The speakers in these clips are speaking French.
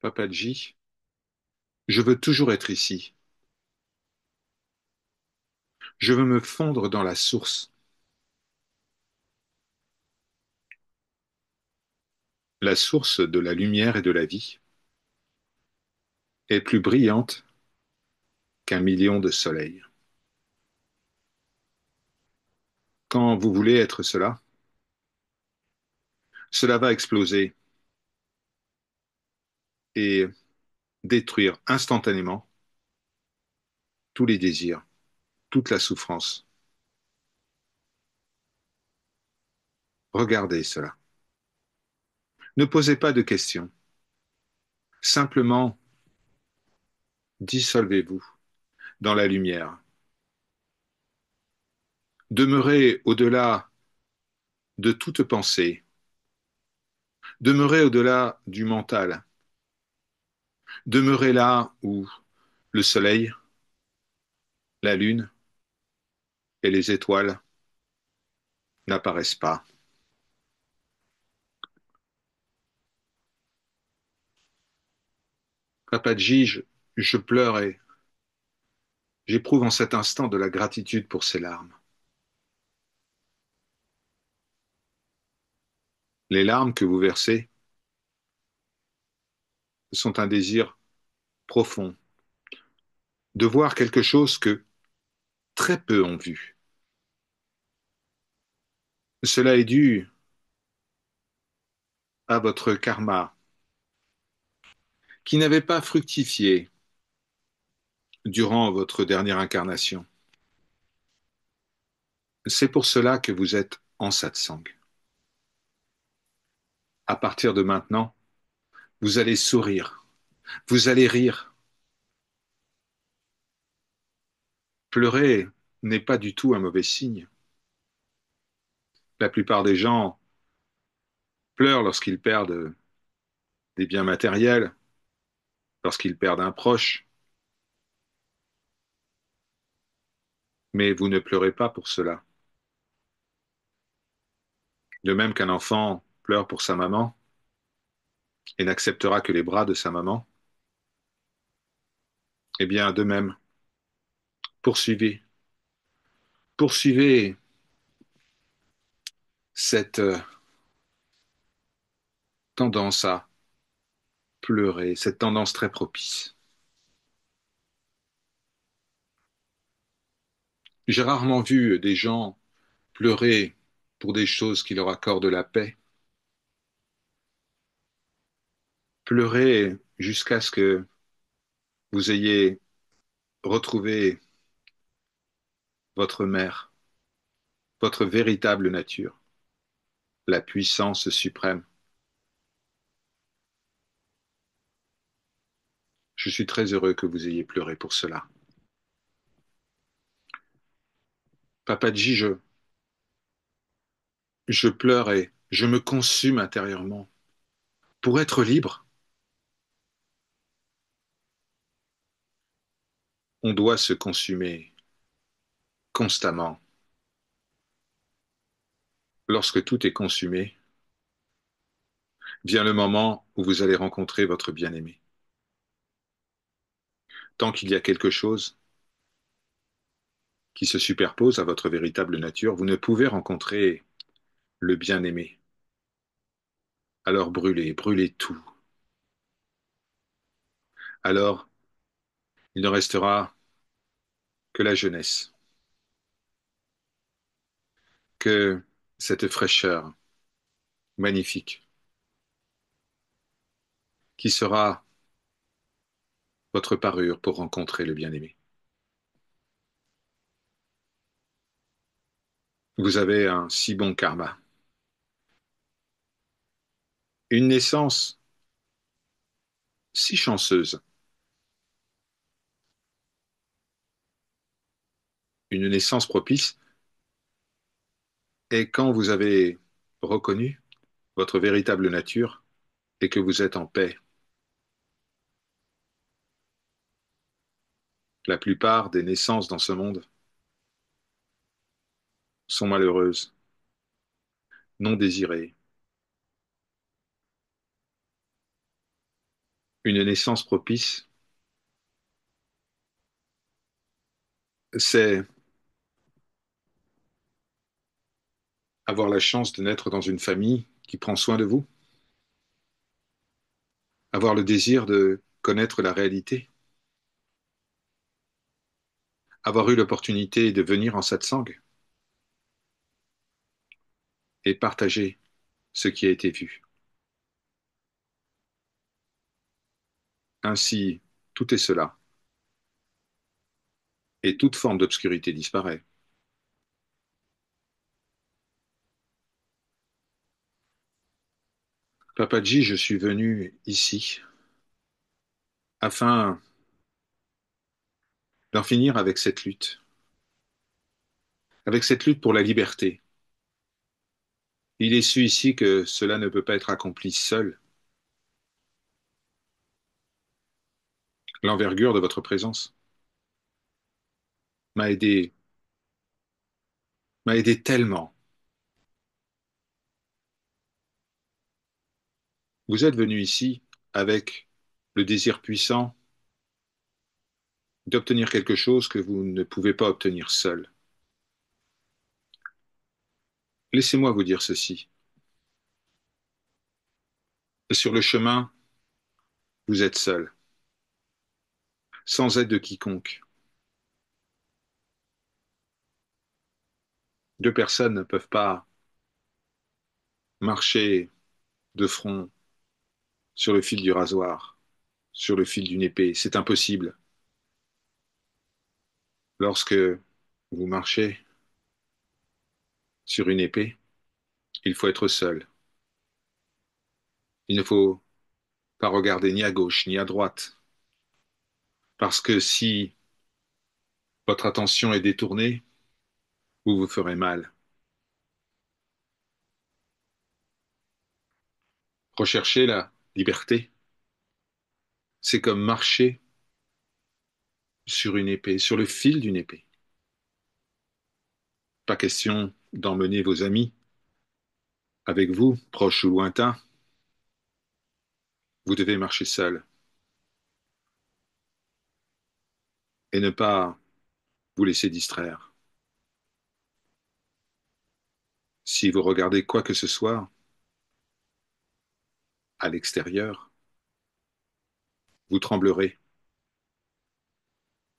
Papadji, je veux toujours être ici. Je veux me fondre dans la source. La source de la lumière et de la vie est plus brillante qu'un million de soleils. Quand vous voulez être cela, cela va exploser et détruire instantanément tous les désirs, toute la souffrance. Regardez cela. Ne posez pas de questions. Simplement, dissolvez-vous dans la lumière. Demeurez au-delà de toute pensée. Demeurez au-delà du mental. Demeurez là où le soleil, la lune et les étoiles n'apparaissent pas. Papadji, je pleure et j'éprouve en cet instant de la gratitude pour ces larmes. Les larmes que vous versez sont un désir profond de voir quelque chose que très peu ont vu. Cela est dû à votre karma qui n'avait pas fructifié durant votre dernière incarnation. C'est pour cela que vous êtes en satsang. À partir de maintenant, vous allez sourire, vous allez rire. Pleurer n'est pas du tout un mauvais signe. La plupart des gens pleurent lorsqu'ils perdent des biens matériels, lorsqu'ils perdent un proche, mais vous ne pleurez pas pour cela. De même qu'un enfant pleure pour sa maman et n'acceptera que les bras de sa maman, eh bien, de même, poursuivez, poursuivez cette tendance à pleurer, cette tendance très propice. J'ai rarement vu des gens pleurer pour des choses qui leur accordent la paix, pleurer jusqu'à ce que vous ayez retrouvé votre mère, votre véritable nature, la puissance suprême. Je suis très heureux que vous ayez pleuré pour cela. Papadji, je pleure et je me consume intérieurement. Pour être libre, on doit se consumer constamment. Lorsque tout est consumé, vient le moment où vous allez rencontrer votre bien-aimé. Tant qu'il y a quelque chose qui se superpose à votre véritable nature, vous ne pouvez rencontrer le bien-aimé. Alors brûlez, brûlez tout. Alors il ne restera que la jeunesse, que cette fraîcheur magnifique qui sera votre parure pour rencontrer le bien-aimé. Vous avez un si bon karma, une naissance si chanceuse, une naissance propice, et quand vous avez reconnu votre véritable nature et que vous êtes en paix, la plupart des naissances dans ce monde sont malheureuses, non désirées, Une naissance propice, c'est avoir la chance de naître dans une famille qui prend soin de vous, avoir le désir de connaître la réalité, avoir eu l'opportunité de venir en satsang et partager ce qui a été vu. Ainsi, tout est cela, et toute forme d'obscurité disparaît. Papaji, je suis venu ici afin d'en finir avec cette lutte pour la liberté. Il est su ici que cela ne peut pas être accompli seul. L'envergure de votre présence m'a aidé, m'a aidé tellement. Vous êtes venu ici avec le désir puissant d'obtenir quelque chose que vous ne pouvez pas obtenir seul. Laissez-moi vous dire ceci. Sur le chemin, vous êtes seul, sans aide de quiconque. Deux personnes ne peuvent pas marcher de front sur le fil du rasoir, sur le fil d'une épée. C'est impossible. Lorsque vous marchez sur une épée, il faut être seul. Il ne faut pas regarder ni à gauche ni à droite, parce que si votre attention est détournée, vous vous ferez mal. Rechercher la liberté, c'est comme marcher sur une épée, sur le fil d'une épée. Pas question d'emmener vos amis avec vous, proches ou lointains. Vous devez marcher seul et ne pas vous laisser distraire. Si vous regardez quoi que ce soit à l'extérieur, vous tremblerez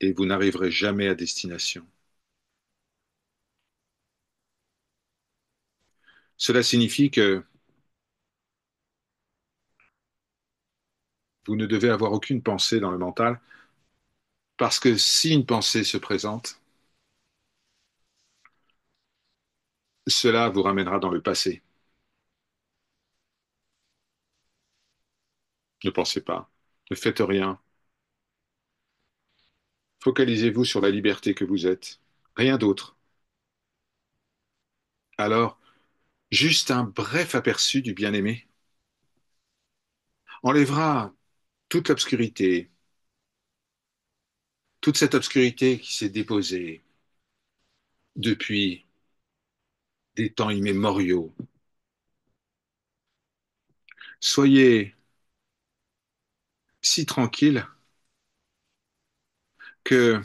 et vous n'arriverez jamais à destination. Cela signifie que vous ne devez avoir aucune pensée dans le mental, parce que si une pensée se présente, cela vous ramènera dans le passé. Ne pensez pas, ne faites rien. Focalisez-vous sur la liberté que vous êtes, rien d'autre. Alors, juste un bref aperçu du bien-aimé enlèvera toute l'obscurité, toute cette obscurité qui s'est déposée depuis des temps immémoriaux. Soyez si tranquille que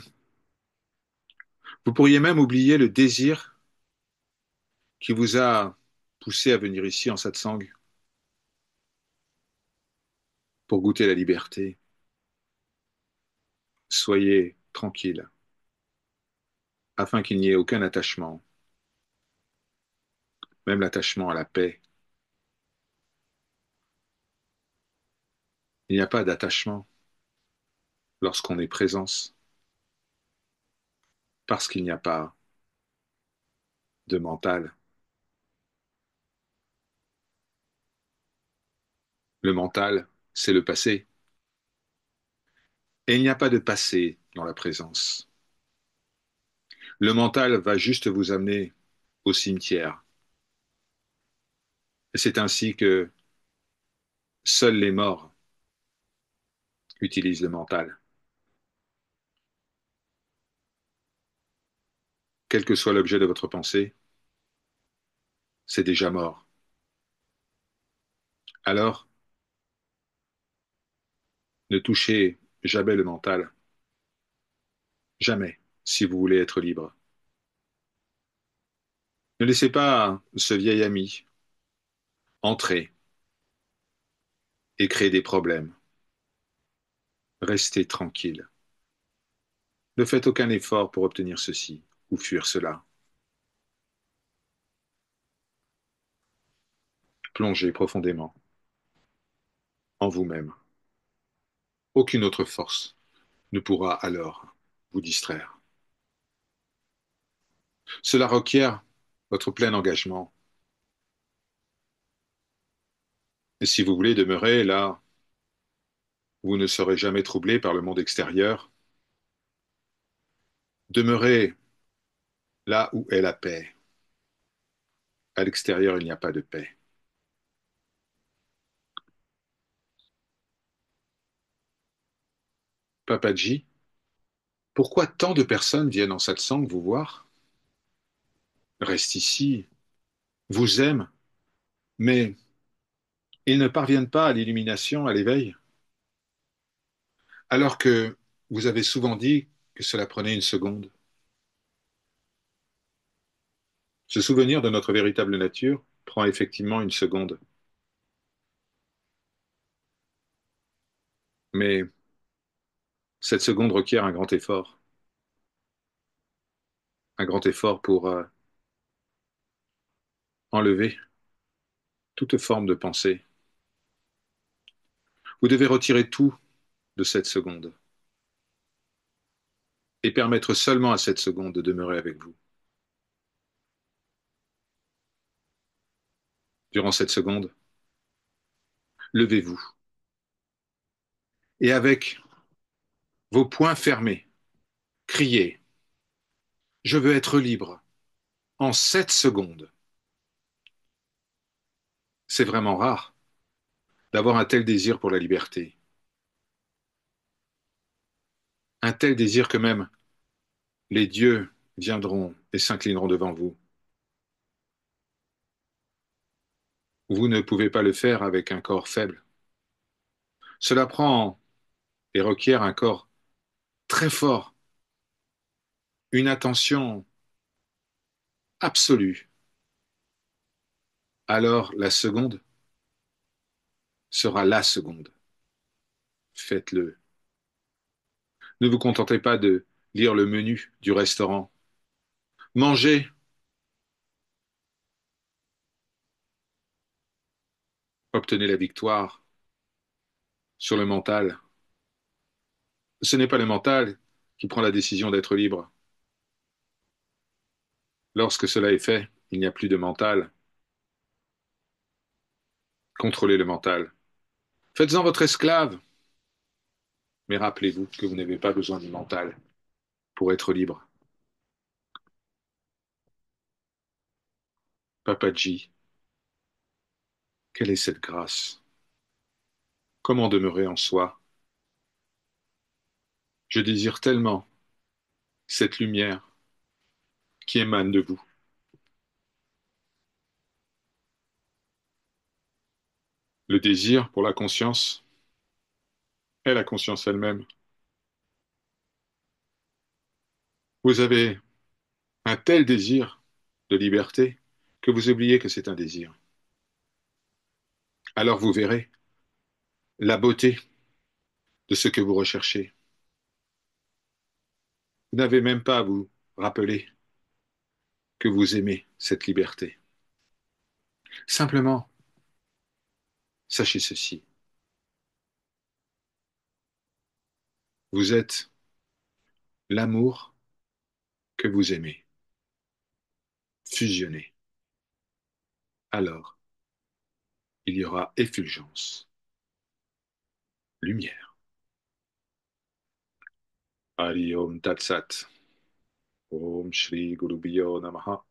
vous pourriez même oublier le désir qui vous a poussé à venir ici en satsang pour goûter la liberté. Soyez tranquille afin qu'il n'y ait aucun attachement, même l'attachement à la paix. Il n'y a pas d'attachement lorsqu'on est présence, parce qu'il n'y a pas de mental. Le mental, c'est le passé. Et il n'y a pas de passé dans la présence. Le mental va juste vous amener au cimetière. Et c'est ainsi que seuls les morts utilisent le mental. Quel que soit l'objet de votre pensée, c'est déjà mort. Alors, Ne touchez jamais le mental, jamais, si vous voulez être libre. Ne laissez pas ce vieil ami entrer et créer des problèmes. Restez tranquille. Ne faites aucun effort pour obtenir ceci ou fuir cela. Plongez profondément en vous-même. Aucune autre force ne pourra alors vous distraire. Cela requiert votre plein engagement. Et si vous voulez demeurer là où vous ne serez jamais troublé par le monde extérieur, demeurez là où est la paix. À l'extérieur, il n'y a pas de paix. Papaji, pourquoi tant de personnes viennent en satsang vous voir? Restent ici, vous aiment, mais ils ne parviennent pas à l'illumination, à l'éveil, alors que vous avez souvent dit que cela prenait une seconde. Se souvenir de notre véritable nature prend effectivement une seconde, mais cette seconde requiert un grand effort pour enlever toute forme de pensée. Vous devez retirer tout de cette seconde et permettre seulement à cette seconde de demeurer avec vous. Durant cette seconde, levez-vous et avec vos poings fermés, criez: Je veux être libre en 7 secondes. C'est vraiment rare d'avoir un tel désir pour la liberté, un tel désir que même les dieux viendront et s'inclineront devant vous. Vous ne pouvez pas le faire avec un corps faible. Cela prend et requiert un corps très fort, une attention absolue. Alors la seconde sera la seconde. Faites-le. Ne vous contentez pas de lire le menu du restaurant. Mangez, obtenez la victoire sur le mental. Ce n'est pas le mental qui prend la décision d'être libre. Lorsque cela est fait, il n'y a plus de mental. Contrôlez le mental. Faites-en votre esclave, mais rappelez-vous que vous n'avez pas besoin du mental pour être libre. Papaji, quelle est cette grâce? Comment demeurer en soi? Je désire tellement cette lumière qui émane de vous. Le désir pour la conscience est la conscience elle-même. Vous avez un tel désir de liberté que vous oubliez que c'est un désir. Alors vous verrez la beauté de ce que vous recherchez. Vous n'avez même pas à vous rappeler que vous aimez cette liberté. Simplement, sachez ceci. Vous êtes l'amour que vous aimez. Fusionnez. Alors, il y aura effulgence, lumière. Hari Om Tat Sat. Om Shri Guru Namaha.